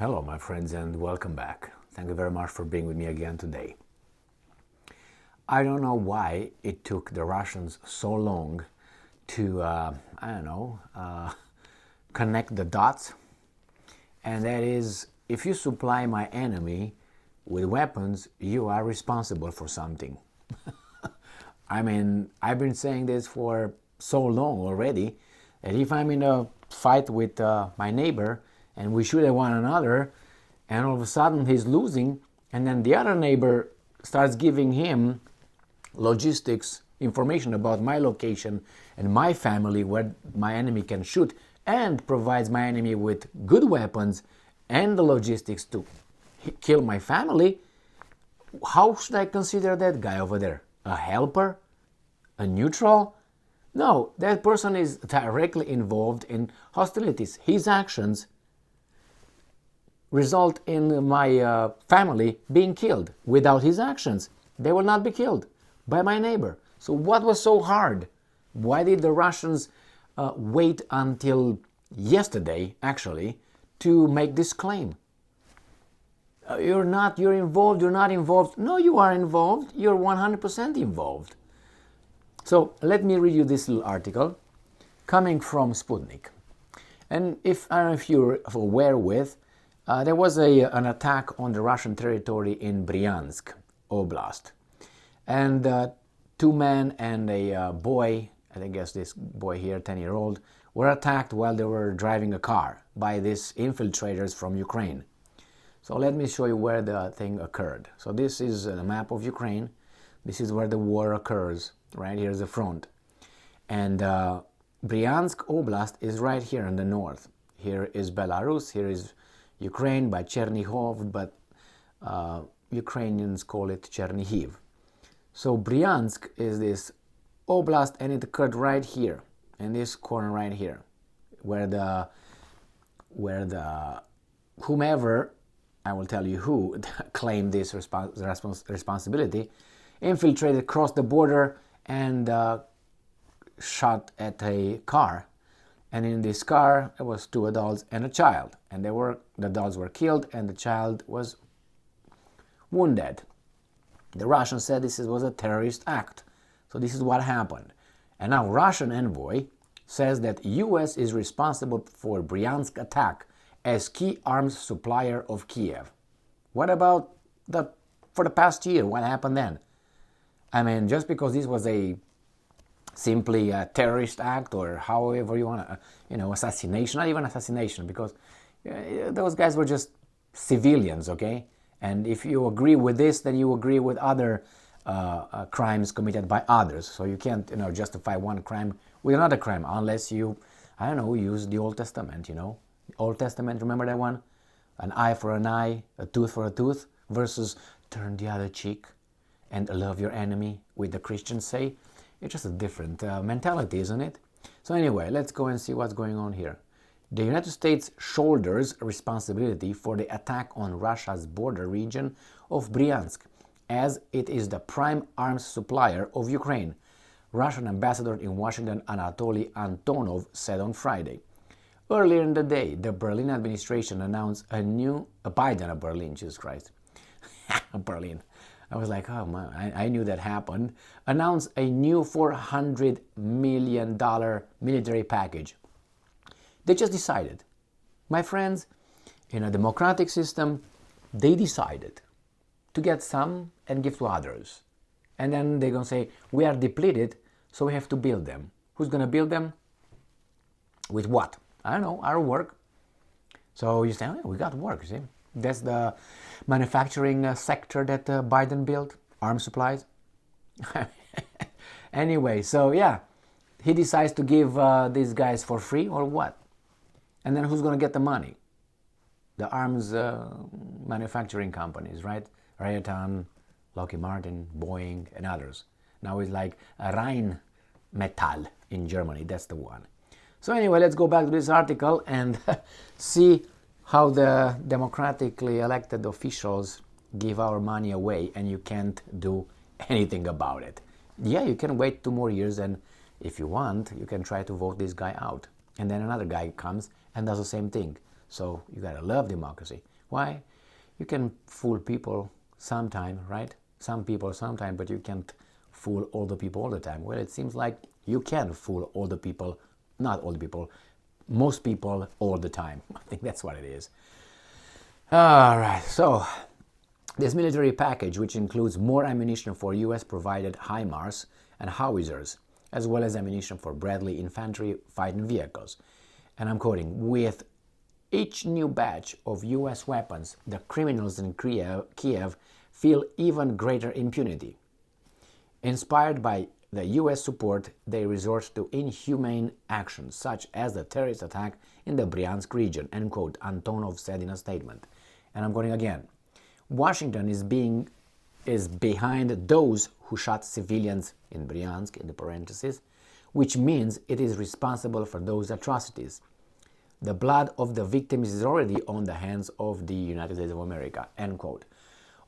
Hello, my friends, and welcome back. Thank you very much for being with me again today. I don't know why it took the Russians so long to, connect the dots. And that is, if you supply my enemy with weapons, you are responsible for something. I mean, I've been saying this for so long already that if I'm in a fight with my neighbor and we shoot at one another and all of a sudden he's losing, and then the other neighbor starts giving him logistics information about my location and my family where my enemy can shoot, and provides my enemy with good weapons and the logistics to kill my family, how should I consider that guy over there? A helper? A neutral? No, that person is directly involved in hostilities. His actions result in my family being killed. Without his actions, they will not be killed by my neighbor. So what was so hard? Why did the Russians wait until yesterday, actually, to make this claim? You're not involved. No, you are involved. You're 100% involved. So let me read you this little article coming from Sputnik. And I don't know if you're aware with, there was an attack on the Russian territory in Bryansk Oblast. And two men and a boy, I guess this boy here, 10-year-old, were attacked while they were driving a car by these infiltrators from Ukraine. So let me show you where the thing occurred. So this is a map of Ukraine. This is where the war occurs. Right here is the front. And Bryansk Oblast is right here in the north. Here is Belarus, here is Ukraine by Chernihiv, but Ukrainians call it Chernihiv. So Bryansk is this oblast, and it occurred right here, in this corner right here, where the whomever, I will tell you who, claimed this responsibility, infiltrated, crossed the border, and shot at a car. And in this car, there was two adults and a child. And the adults were killed, and the child was wounded. The Russians said this was a terrorist act. So this is what happened. And now Russian envoy says that U.S. is responsible for Bryansk attack as key arms supplier of Kiev. What about for the past year? What happened then? I mean, just because this was simply a terrorist act, or however you want to, assassination, not even assassination, because those guys were just civilians, okay? And if you agree with this, then you agree with other crimes committed by others. So you can't, justify one crime with another crime unless you, use the Old Testament, Old Testament, remember that one? An eye for an eye, a tooth for a tooth, versus turn the other cheek and love your enemy, with the Christians say. It's just a different mentality, isn't it? So anyway, let's go and see what's going on here. The United States shoulders responsibility for the attack on Russia's border region of Bryansk, as it is the prime arms supplier of Ukraine, Russian ambassador in Washington Anatoly Antonov said on Friday. Earlier in the day, the Berlin administration announced Berlin, Jesus Christ, Berlin. I was like, oh man, I knew that happened. Announced a new $400 million military package. They just decided. My friends, in a democratic system, they decided to get some and give to others. And then they're going to say, we are depleted, so we have to build them. Who's going to build them? With what? I don't know, our work. So you say, oh, we got work, you see. That's the manufacturing sector that Biden built, arms supplies. Anyway, so yeah, he decides to give these guys for free, or what? And then who's going to get the money? The arms manufacturing companies, right? Raytheon, Lockheed Martin, Boeing, and others. Now it's like Rheinmetall in Germany, that's the one. So anyway, let's go back to this article and see how the democratically elected officials give our money away, and you can't do anything about it. Yeah, you can wait 2 more years, and if you want, you can try to vote this guy out. And then another guy comes and does the same thing. So you gotta love democracy. Why? You can fool people sometime, right? Some people sometime, but you can't fool all the people all the time. Well, it seems like you can fool all the people, not all the people, most people all the time. I think that's what it is. All right, so this military package, which includes more ammunition for US-provided HIMARS and howitzers, as well as ammunition for Bradley infantry fighting vehicles. And I'm quoting, with each new batch of US weapons, the criminals in Kiev feel even greater impunity. Inspired by the US support, they resort to inhumane actions, such as the terrorist attack in the Bryansk region, end quote, Antonov said in a statement. And I'm quoting again, Washington is behind those who shot civilians in Bryansk, in the parentheses, which means it is responsible for those atrocities. The blood of the victims is already on the hands of the United States of America, end quote.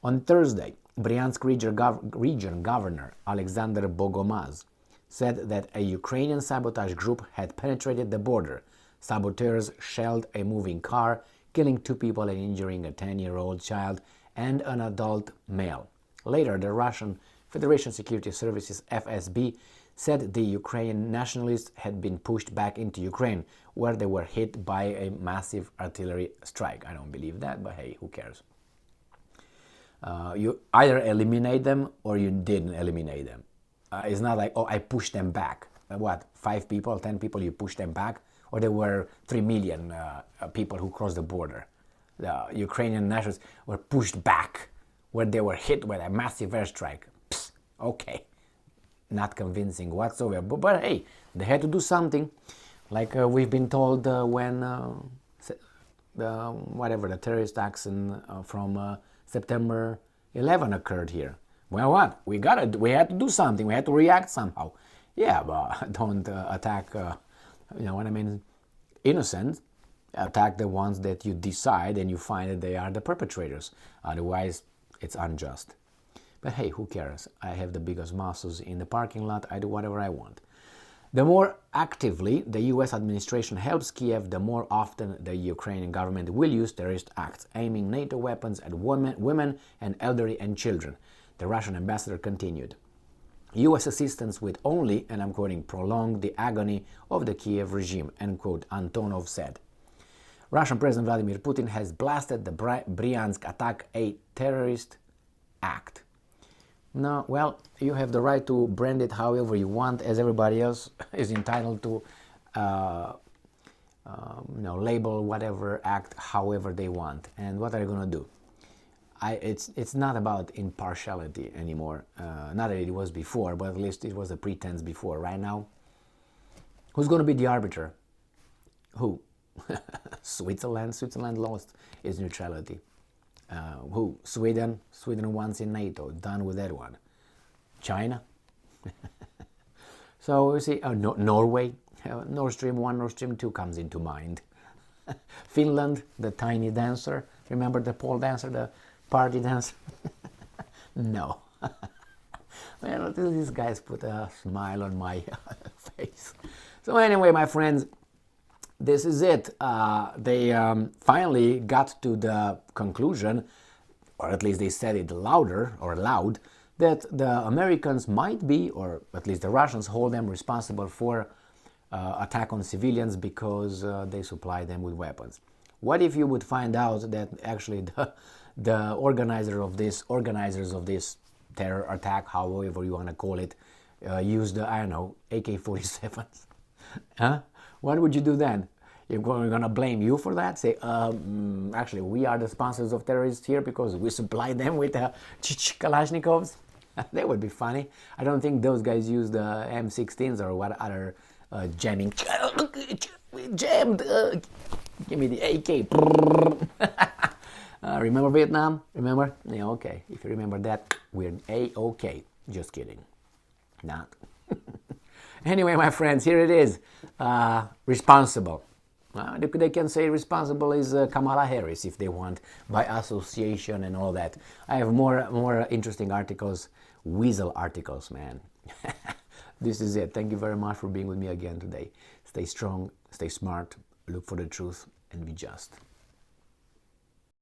On Thursday, Bryansk region governor Alexander Bogomaz said that a Ukrainian sabotage group had penetrated the border. Saboteurs shelled a moving car, killing 2 people and injuring a 10-year-old child and an adult male. Later, the Russian Federation Security Services FSB said the Ukrainian nationalists had been pushed back into Ukraine, where they were hit by a massive artillery strike. I don't believe that, but hey, who cares? You either eliminate them or you didn't eliminate them. It's not like, oh, I pushed them back. What, 5 people, 10 people, you pushed them back? Or there were 3 million people who crossed the border. The Ukrainian nationalists were pushed back, where they were hit with a massive airstrike. Psst, okay. Not convincing whatsoever. But hey, they had to do something. Like we've been told when the terrorist acts from September 11 occurred here. Well, what? We had to do something. We had to react somehow. Yeah, but don't attack, innocent. Attack the ones that you decide and you find that they are the perpetrators. Otherwise, it's unjust. But hey, who cares? I have the biggest muscles in the parking lot. I do whatever I want. The more actively the US administration helps Kiev, the more often the Ukrainian government will use terrorist acts, aiming NATO weapons at women and elderly and children. The Russian ambassador continued. US assistance would only, and I'm quoting, prolong the agony of the Kiev regime, end quote, Antonov said. Russian President Vladimir Putin has blasted the Bryansk attack a terrorist act. No, well, you have the right to brand it however you want, as everybody else is entitled to label whatever act however they want. And what are you going to do? It's not about impartiality anymore. Not that it was before, but at least it was a pretense before. Right now, who's going to be the arbiter? Who? Switzerland. Switzerland lost its neutrality. Who? Sweden. Sweden wants in NATO. Done with that one. China. So you see, Norway. Nord Stream 1, Nord Stream 2 comes into mind. Finland, the tiny dancer. Remember the pole dancer, the party dancer? No. Well, these guys put a smile on my face. So anyway, my friends, this is it. They finally got to the conclusion, or at least they said it loud, that the Americans might be, or at least the Russians hold them responsible for attack on civilians because they supply them with weapons. What if you would find out that actually the organizers of this terror attack, however you want to call it, used, AK-47s? Huh? What would you do then? You're going to blame you for that? Say, actually, we are the sponsors of terrorists here because we supply them with Kalashnikovs? That would be funny. I don't think those guys use the M16s or what other jamming. Jammed. Give me the AK. Remember Vietnam? Remember? Yeah, okay. If you remember that, we're A-okay. Just kidding. Not. Anyway, my friends, here it is. Responsible. They can say responsible is Kamala Harris if they want, by association and all that. I have more interesting articles, weasel articles, man. This is it. Thank you very much for being with me again today. Stay strong, stay smart, look for the truth, and be just.